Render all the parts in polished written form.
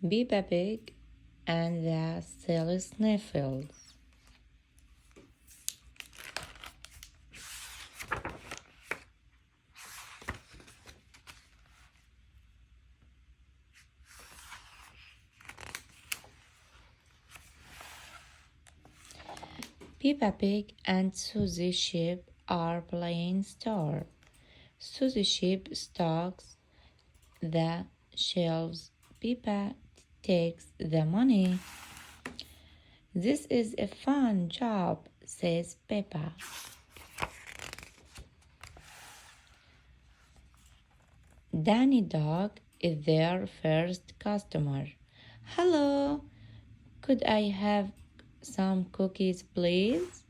Peppa Pig and the silly sniffles. Peppa Pig and Susie Sheep are playing store. Susie Sheep stocks the shelves. Peppa takes the money. This is a fun job, says Peppa. Danny Dog is their first customer. Hello, could I have some cookies, please?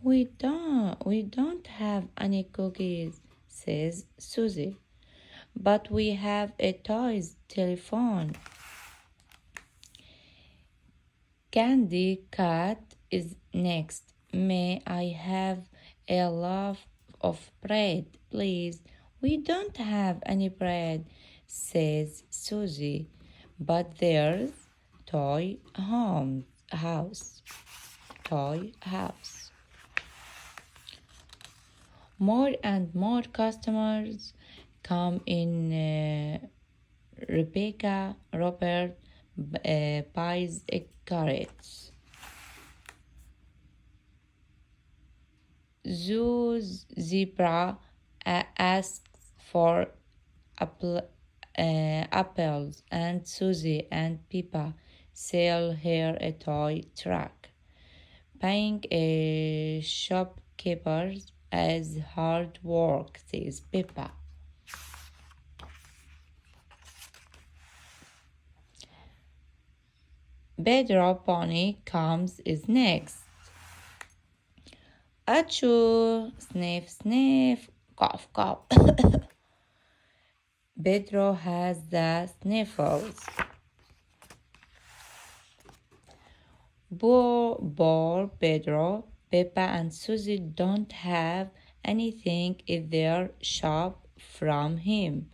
We don't have any cookies, says Susie. But we have a toys telephone. Candy Cat is next. May I have a loaf of bread, please? We don't have any bread, says Susie. But there's toy house. Toy house. More and more customers come in. Rebecca Robert buys carrots. Zebra asks for apples, and Susie and Peppa sell her a toy truck. Paying a shopkeeper as hard work, says Peppa. Pedro Pony comes is next. Achoo, sniff, sniff, cough, cough. Pedro has the sniffles. Poor Pedro. Peppa and Susie don't have anything in their shop from him.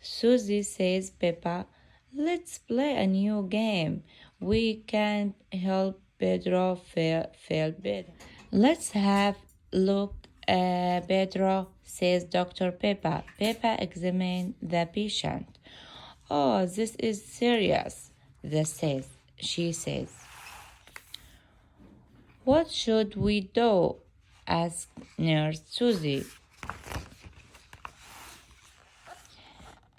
Susie says, Peppa, let's play a new game. We can help Pedro feel better. Let's have look, Pedro, says Dr. Peppa. Peppa examines the patient. Oh, this is serious, she says. What should we do? Asked Nurse Susie.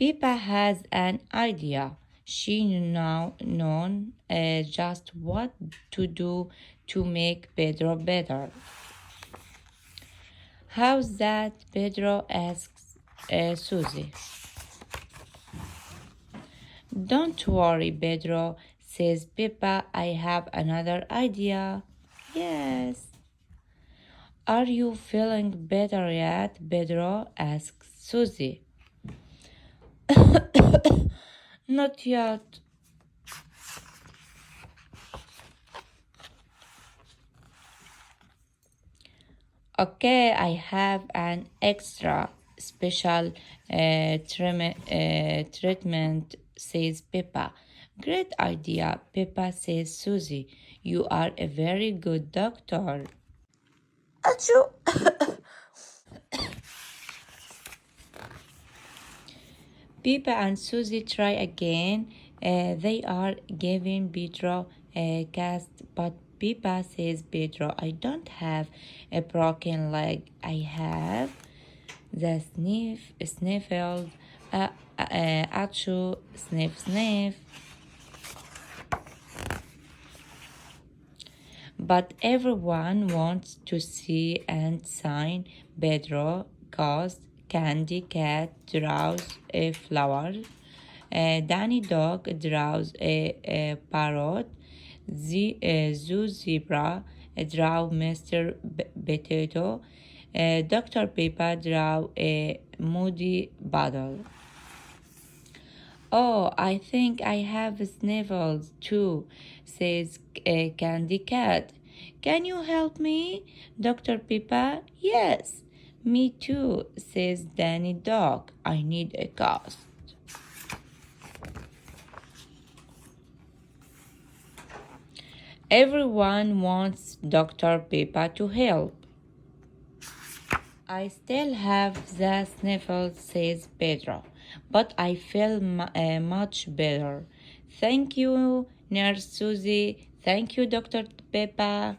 Peppa has an idea. She now knows just what to do to make Pedro better. How's that? Pedro asks Susie. Don't worry, Pedro, says Peppa. I have another idea. Yes. Are you feeling better yet? Pedro asks Susie. Not yet. Okay, I have an extra special treatment, says Peppa. Great idea, Peppa, says Susie. You are a very good doctor. Achoo! Peppa and Susie try again. They are giving Pedro a cast, but Peppa says, Pedro, I don't have a broken leg. I have the sniffles, achoo, sniff, sniff. But everyone wants to see and sign Pedro cause Candy Cat draws a flower. Danny Dog draws a parrot. Zoo Zebra draw Mr. Potato. Dr. Peppa draw a moody bottle. Oh, I think I have sniffles too, says Candy Cat. Can you help me, Dr. Peppa? Yes, me too, says Danny Dog. I need a cast. Everyone wants Dr. Peppa to help. I still have the sniffles, says Pedro, but I feel much better. Thank you, Nurse Susie. Thank you, Dr. Peppa.